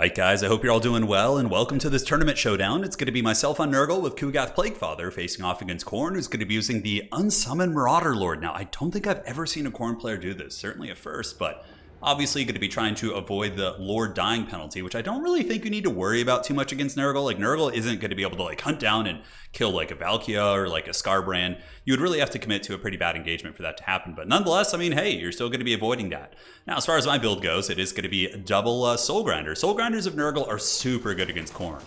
Alright guys, I hope you're all doing well, and welcome to this tournament showdown. It's going to be myself on Nurgle with GATH Plaguefather facing off against Khorne, who's going to be using the Unsummoned Marauder Lord. Now, I don't think I've ever seen a Khorne player do this, certainly a first, but obviously going to be trying to avoid the Lord dying penalty, which I don't really think you need to worry about too much against Nurgle. Like, Nurgle isn't going to be able to like hunt down and kill like a Valkia or like a Scarbrand. You would really have to commit to a pretty bad engagement for that to happen. But nonetheless, I mean, hey, you're still going to be avoiding that. Now, as far as my build goes, it is going to be a double Soul Grinder. Soul Grinders of Nurgle are super good against Khorne.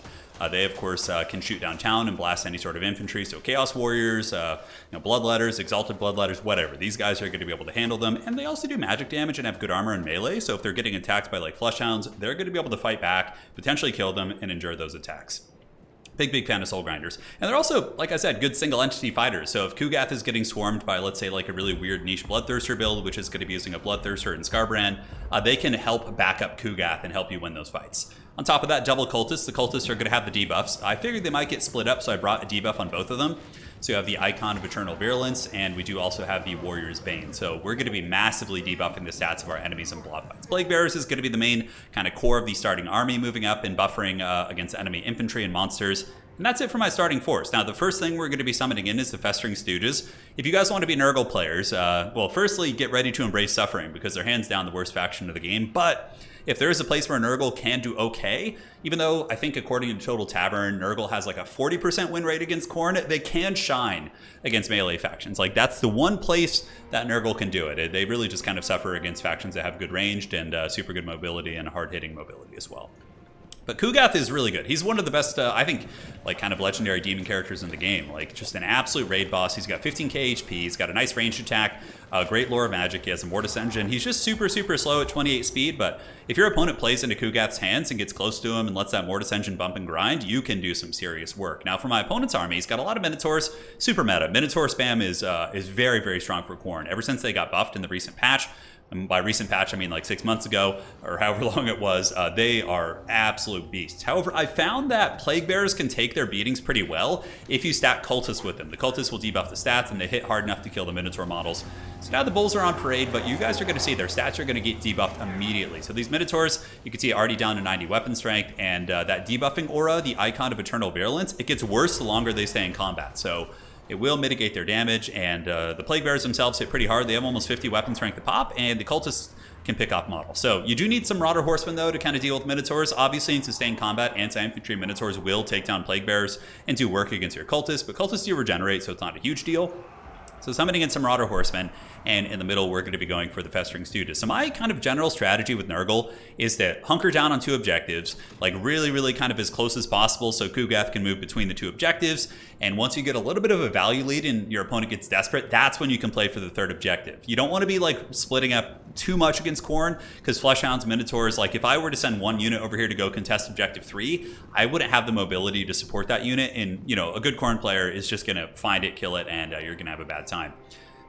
They, of course, can shoot downtown and blast any sort of infantry. So Chaos Warriors, Bloodletters, Exalted Bloodletters, whatever. These guys are going to be able to handle them. And they also do magic damage and have good armor and melee. So if they're getting attacked by like Fleshhounds, they're going to be able to fight back, potentially kill them, and endure those attacks. Big fan of Soul Grinders. And they're also, like I said, good single entity fighters. So if GATH is getting swarmed by, let's say, like a really weird niche Bloodthirster build, which is going to be using a Bloodthirster and Scarbrand, they can help back up GATH and help you win those fights. On top of that, double Cultists. The Cultists are going to have the debuffs. I figured they might get split up, so I brought a debuff on both of them. So you have the Icon of Eternal Virulence, and we do also have the Warrior's Bane. So we're going to be massively debuffing the stats of our enemies in blob fights. Plague Bearers is going to be the main kind of core of the starting army, moving up and buffering against enemy infantry and monsters. And that's it for my starting force. Now, the first thing we're going to be summoning in is the Festering Stooges. If you guys want to be Nurgle players, well, firstly, get ready to embrace suffering, because they're hands down the worst faction of the game. But if there is a place where Nurgle can do okay, even though I think according to Total Tavern, Nurgle has like a 40% win rate against Khorne, they can shine against melee factions. Like, that's the one place that Nurgle can do it. They really just kind of suffer against factions that have good ranged and super good mobility and hard-hitting mobility as well. But GATH is really good. He's one of the best, I think, like kind of legendary demon characters in the game. Like, just an absolute raid boss. He's got 15k HP. He's got a nice ranged attack, great lore of magic. He has a Mortis engine. He's just super slow at 28 speed. But if your opponent plays into GATH's hands and gets close to him and lets that Mortis engine bump and grind, you can do some serious work. Now, for my opponent's army, he's got a lot of Minotaurs. Super meta. Minotaur spam is very strong for Khorne. Ever since they got buffed in the recent patch, and by recent patch, I mean like 6 months ago, or however long it was, they are absolute beasts. However, I found that Plague Bearers can take their beatings pretty well if you stack Cultists with them. The Cultists will debuff the stats, and they hit hard enough to kill the Minotaur models. So now the Bulls are on parade, but you guys are going to see their stats are going to get debuffed immediately. So these Minotaurs, you can see already down to 90 weapon strength, and that debuffing aura, the Icon of Eternal Virulence, it gets worse the longer they stay in combat. So it will mitigate their damage, and the Plague Bearers themselves hit pretty hard. They have almost 50 weapon strength to pop, and the Cultists can pick off models. So you do need some Marauder Horsemen, though, to kind of deal with Minotaurs. Obviously, in sustained combat, anti-infantry Minotaurs will take down Plague Bearers and do work against your Cultists, but Cultists do regenerate, so it's not a huge deal. So summoning in some Marauder Horsemen, and in the middle, we're going to be going for the Festering Stooges. So my kind of general strategy with Nurgle is to hunker down on 2 objectives, like really kind of as close as possible, so GATH can move between the 2 objectives. And once you get a little bit of a value lead and your opponent gets desperate, that's when you can play for the 3rd objective. You don't want to be like splitting up too much against Khorne, because Fleshhounds, Minotaurs, like if I were to send one unit over here to go contest objective 3, I wouldn't have the mobility to support that unit. And, you know, a good Khorne player is just going to find it, kill it, and you're going to have a bad time.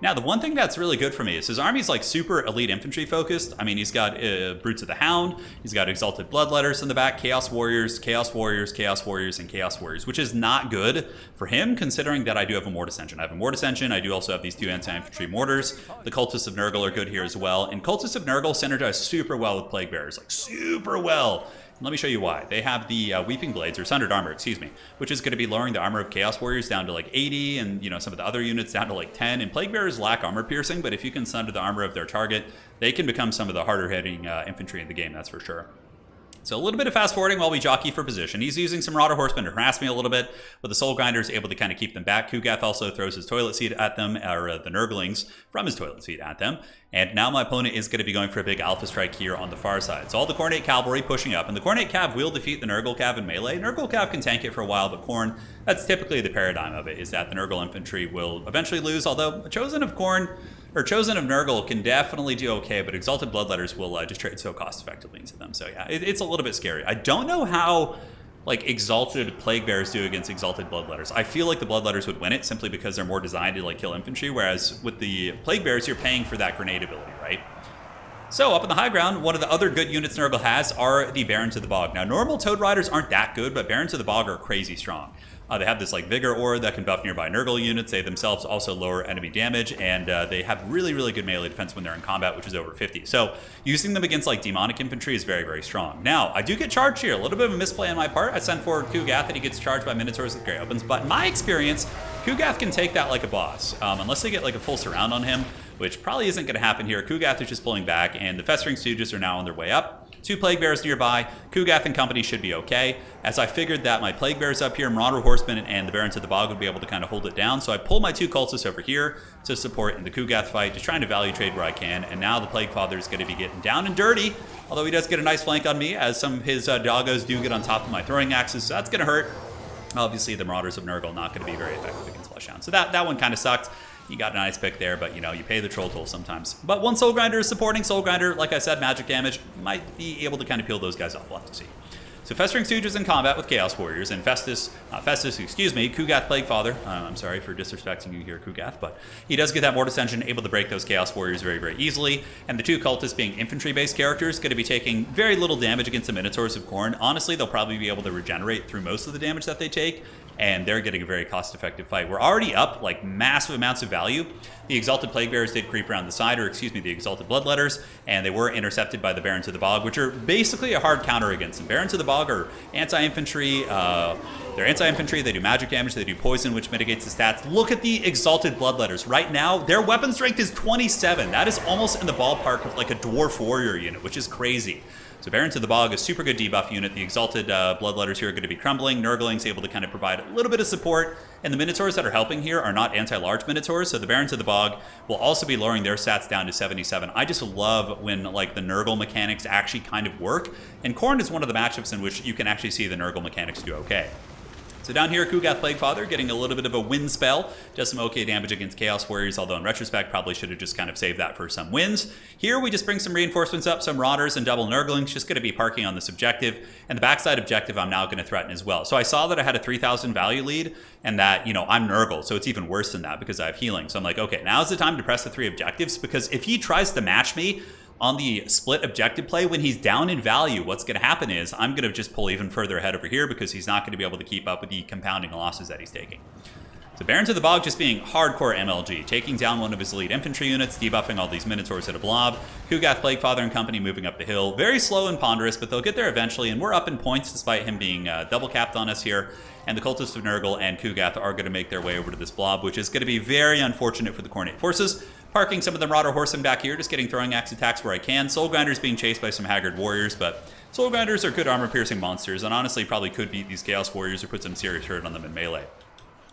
Now, the one thing that's really good for me is his army's like super elite infantry focused. I mean, he's got Brutes of the Hound, he's got Exalted Bloodletters in the back, Chaos Warriors, Chaos Warriors, Chaos Warriors, and Chaos Warriors, which is not good for him considering that I do have a Mortis engine. I have a Mortis engine, I do also have these 2 anti-infantry mortars. The Cultists of Nurgle are good here as well, and Cultists of Nurgle synergize super well with Plague Bearers, like super well. Let me show you why. They have the Weeping Blades, or Sundered Armor, excuse me, which is going to be lowering the armor of Chaos Warriors down to like 80, and, you know, some of the other units down to like 10. And Plague Bearers lack armor piercing, but if you can sunder the armor of their target, they can become some of the harder hitting infantry in the game, that's for sure. So a little bit of fast forwarding while we jockey for position. He's using some Marauder Horsemen to harass me a little bit, but the Soul Grinder is able to kind of keep them back. GATH also throws his toilet seat at them, or the Nurglings from his toilet seat at them. And now my opponent is going to be going for a big Alpha Strike here on the far side. So all the Khornate Cavalry pushing up, and the Khornate Cav will defeat the Nurgle Cav in melee. Nurgle Cav can tank it for a while, but Khorne, that's typically the paradigm of it, is that the Nurgle infantry will eventually lose, although Chosen of Khorne, or Chosen of Nurgle can definitely do okay, but Exalted Bloodletters will just trade so cost effectively into them. So yeah, it's a little bit scary. I don't know how like Exalted Plague Bearers do against Exalted Bloodletters. I feel like the Bloodletters would win it simply because they're more designed to like kill infantry, whereas with the Plague Bearers, you're paying for that grenade ability, right? So up in the high ground, one of the other good units Nurgle has are the Barons of the Bog. Now, normal Toad Riders aren't that good, but Barons of the Bog are crazy strong. They have this like Vigor Ore that can buff nearby Nurgle units. They themselves also lower enemy damage, and they have really, really good melee defense when they're in combat, which is over 50. So using them against like demonic infantry is very, very strong. Now, I do get charged here. A little bit of a misplay on my part. I send forward Kugath and he gets charged by Minotaurs with Grey Opens, but in my experience, Kugath can take that like a boss, unless they get like a full surround on him, which probably isn't going to happen here. Kugath is just pulling back, and the Festering Stooges are now on their way up. 2 Plague Bears nearby. Kugath and company should be okay. As I figured that my Plague Bears up here, Marauder Horsemen and the Barons of the Bog would be able to kind of hold it down, so I pull my 2 Cultists over here to support in the Kugath fight, just trying to value trade where I can, and now the Plague Father is going to be getting down and dirty, although he does get a nice flank on me, as some of his doggos do get on top of my throwing axes, so that's going to hurt. Obviously, the Marauders of Nurgle not going to be very effective against Fleshhound, so that one kind of sucked. You got a nice pick there, but you know, you pay the troll toll sometimes. But one Soul Grinder is supporting. Soul Grinder, like I said, magic damage, might be able to kind of peel those guys off. We'll have to see. So Festering Stooge is in combat with Chaos Warriors, and Kugath Plague Father. I'm sorry for disrespecting you here, Kugath, but he does get that Mortis Engine, able to break those Chaos Warriors very, very easily. And the 2 Cultists, being infantry-based characters, going to be taking very little damage against the Minotaurs of Khorne. Honestly, they'll probably be able to regenerate through most of the damage that they take, and they're getting a very cost-effective fight. We're already up like massive amounts of value. The Exalted Plague Bears did creep around the side, or excuse me, the Exalted Bloodletters, and they were intercepted by the Barons of the Bog, which are basically a hard counter against them. Barons of the Bog are anti-infantry. They're anti-infantry, they do magic damage, they do poison, which mitigates the stats. Look at the Exalted Bloodletters. Right now, their weapon strength is 27. That is almost in the ballpark of like a Dwarf Warrior unit, which is crazy. So Barons of the Bog, a super good debuff unit. The Exalted Bloodletters here are going to be crumbling. Nurgling's able to kind of provide a little bit of support. And the Minotaurs that are helping here are not anti-large Minotaurs, so the Barons of the Bog will also be lowering their stats down to 77. I just love when like the Nurgle mechanics actually kind of work. And Khorne is one of the matchups in which you can actually see the Nurgle mechanics do okay. So down here, Kugath Plague Father getting a little bit of a wind spell. Does some okay damage against Chaos Warriors, although in retrospect, probably should have just kind of saved that for some wins. Here, we just bring some reinforcements up, some Marauders and double Nurglings, just going to be parking on this objective. And the backside objective, I'm now going to threaten as well. So I saw that I had a 3,000 value lead, and that, you know, I'm Nurgle, so it's even worse than that because I have healing. So I'm like, okay, now's the time to press the 3 objectives, because if he tries to match me on the split objective play, when he's down in value, what's going to happen is I'm going to just pull even further ahead over here because he's not going to be able to keep up with the compounding losses that he's taking. So Barons of the Bog just being hardcore MLG, taking down one of his elite infantry units, debuffing all these Minotaurs at a blob. Kugath Plague Father and company moving up the hill. Very slow and ponderous, but they'll get there eventually, and we're up in points despite him being double capped on us here. And the Cultists of Nurgle and Kugath are going to make their way over to this blob, which is going to be very unfortunate for the Khornate forces. Parking some of the Marauder Horsemen back here, just getting throwing axe attacks where I can. Soul Grinders being chased by some Haggard Warriors, but Soul Grinders are good armor-piercing monsters, and honestly probably could beat these Chaos Warriors or put some serious hurt on them in melee.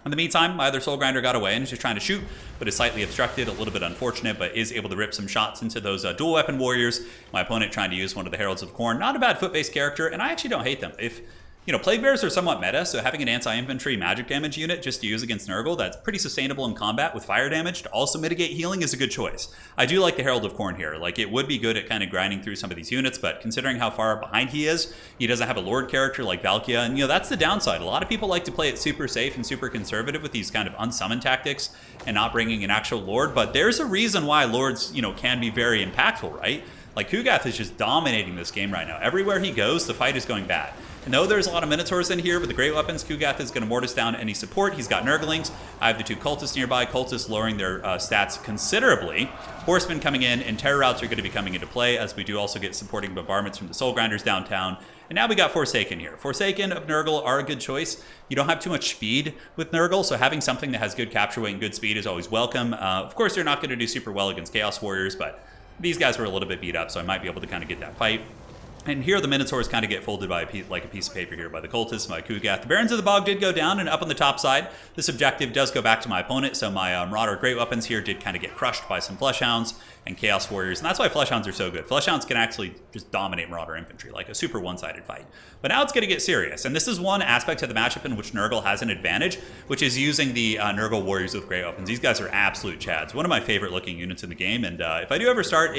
In the meantime, my other Soul Grinder got away and is just trying to shoot, but is slightly obstructed, a little bit unfortunate, but is able to rip some shots into those dual weapon warriors. My opponent trying to use one of the Heralds of Khorne. Not a bad foot-based character, and I actually don't hate them. If you know, Plague Bears are somewhat meta, so having an anti-infantry magic damage unit just to use against Nurgle that's pretty sustainable in combat with fire damage to also mitigate healing is a good choice. I do like the Herald of Khorne here. Like, it would be good at kind of grinding through some of these units, but considering how far behind he doesn't have a Lord character like Valkia, and you know, that's the downside. A lot of people like to play it super safe and super conservative with these kind of unsummoned tactics and not bringing an actual Lord, but there's a reason why Lords, you know, can be very impactful, right? Like, Kugath is just dominating this game right now. Everywhere he goes, the fight is going bad. And though there's a lot of Minotaurs in here with the great weapons, Kugath is going to mortis down any support. He's got Nurglings. I have the 2 Cultists nearby. Cultists lowering their stats considerably. Horsemen coming in, and Terror Routes are going to be coming into play, as we do also get supporting bombardments from the Soul Grinders downtown. And now we got Forsaken here. Forsaken of Nurgle are a good choice. You don't have too much speed with Nurgle, so having something that has good capture weight and good speed is always welcome. Of course, they're not going to do super well against Chaos Warriors, but these guys were a little bit beat up, so I might be able to kind of get that fight. And here the Minotaurs kind of get folded by like a piece of paper here by the Cultists, my Kugath. The Barons of the Bog did go down, and up on the top side, this objective does go back to my opponent, so my Marauder Great Weapons here did kind of get crushed by some Fleshhounds and Chaos Warriors, and that's why Fleshhounds are so good. Fleshhounds can actually just dominate Marauder infantry, like a super one-sided fight. But now it's going to get serious, and this is one aspect of the matchup in which Nurgle has an advantage, which is using the Nurgle Warriors with Great Weapons. These guys are absolute chads. One of my favorite looking units in the game, and if I do ever start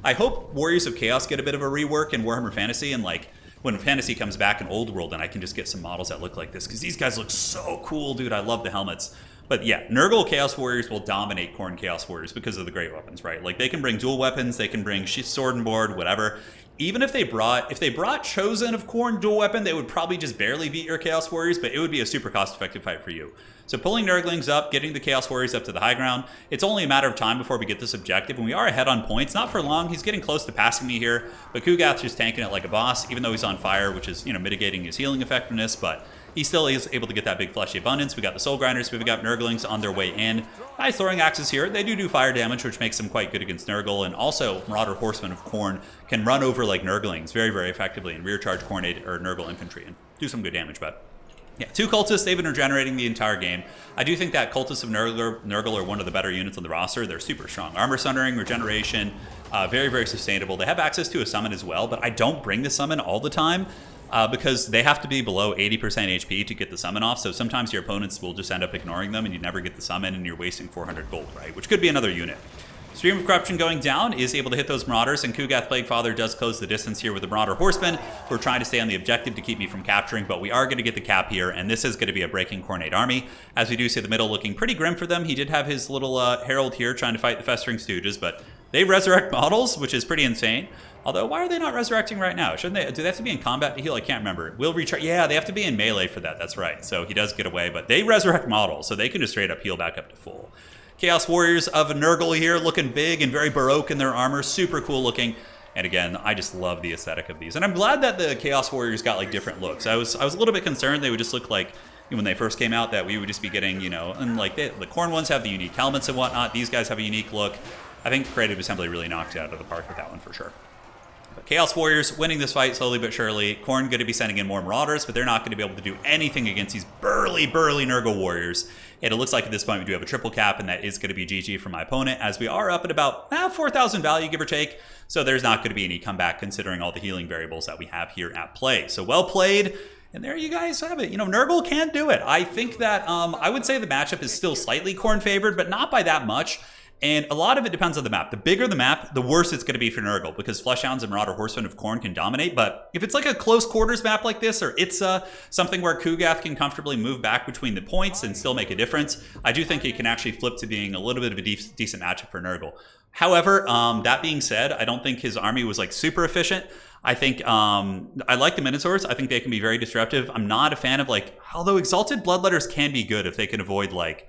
I hope Warriors of Chaos get a bit of a rework in Warhammer Fantasy, and like when Fantasy comes back in Old World, and I can just get some models that look like this, because these guys look so cool, dude. I love the helmets. But yeah, Nurgle Chaos Warriors will dominate Khorne Chaos Warriors because of the great weapons, right? Like, they can bring dual weapons, they can bring sword and board, whatever. even if they brought Chosen of Khorne dual weapon, they would probably just barely beat your Chaos Warriors, but it would be a super cost-effective fight for you. So pulling Nurglings up, getting the Chaos Warriors up to the high ground, it's only a matter of time before we get this objective, and we are ahead on points. Not for long. He's getting close to passing me here, but Kugath's just tanking it like a boss, even though he's on fire, which is, you know, mitigating his healing effectiveness, but he still is able to get that big fleshy abundance. We got the Soul Grinders, we've got Nurglings on their way in. Nice throwing axes here. They do fire damage, which makes them quite good against Nurgle, and also Marauder Horsemen of Khorne can run over like Nurglings very, very effectively and rear charge Khorne or Nurgle infantry and do some good damage, but yeah, 2 cultists, they've been regenerating the entire game. I do think that cultists of Nurgle are one of the better units on the roster. They're super strong. Armor sundering, regeneration, very, very sustainable. They have access to a summon as well, but I don't bring the summon all the time because they have to be below 80% HP to get the summon off. So sometimes your opponents will just end up ignoring them and you never get the summon and you're wasting 400 gold, right? Which could be another unit. Stream of Corruption going down is able to hit those Marauders, and Kugath Plaguefather does close the distance here with the Marauder Horsemen. We're trying to stay on the objective to keep me from capturing, but we are going to get the cap here, and this is going to be a breaking Khornate army. As we do see the middle looking pretty grim for them. He did have his little Herald here trying to fight the Festering Stooges, but they resurrect models, which is pretty insane. Although, why are they not resurrecting right now? Shouldn't they? Do they have to be in combat to heal? I can't remember. Will recharge. Yeah, they have to be in melee for that. That's right. So he does get away, but they resurrect models, so they can just straight up heal back up to full. Chaos Warriors of Nurgle here, looking big and very Baroque in their armor. Super cool looking. And again, I just love the aesthetic of these. And I'm glad that the Chaos Warriors got like different looks. I was a little bit concerned they would just look like, when they first came out, that we would just be getting, you know, and like the Khorne ones have the unique helmets and whatnot. These guys have a unique look. I think Creative Assembly really knocked it out of the park with that one for sure. But Chaos Warriors winning this fight slowly but surely. Khorne going to be sending in more Marauders, but they're not going to be able to do anything against these burly Nurgle Warriors. And it looks like at this point we do have a triple cap, and that is going to be GG for my opponent, as we are up at about 4,000 value, give or take. So there's not going to be any comeback considering all the healing variables that we have here at play. So well played. And there you guys have it. You know, Nurgle can do it. I think that I would say the matchup is still slightly Khorne favored, but not by that much. And a lot of it depends on the map. The bigger the map, the worse it's going to be for Nurgle, because Fleshhounds and Marauder Horsemen of Khorne can dominate. But if it's like a close quarters map like this, or it's something where Kugath can comfortably move back between the points and still make a difference, I do think it can actually flip to being a little bit of a decent matchup for Nurgle. However, that being said, I don't think his army was like super efficient. I think I like the Minotaurs. I think they can be very disruptive. I'm not a fan of like, although Exalted Bloodletters can be good if they can avoid like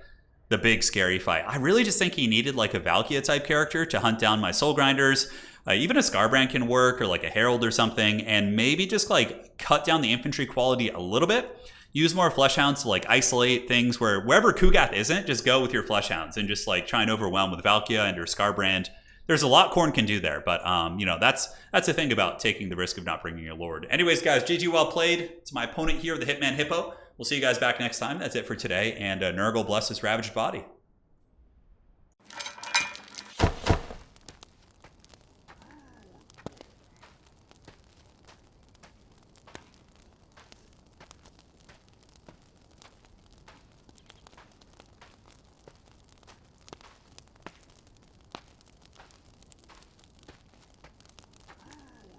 the big scary fight. I really just think he needed like a Valkia type character to hunt down my Soul Grinders. Even a Scarbrand can work, or like a Herald or something, and maybe just like cut down the infantry quality a little bit. Use more Fleshhounds to like isolate things wherever Kugath isn't, just go with your Fleshhounds and just like try and overwhelm with Valkia and your Scarbrand. There's a lot Khorne can do there, but you know, that's the thing about taking the risk of not bringing your Lord. Anyways, guys, GG, well played. It's my opponent here, the Hitman Hippo. We'll see you guys back next time. That's it for today, and Nurgle bless his ravaged body.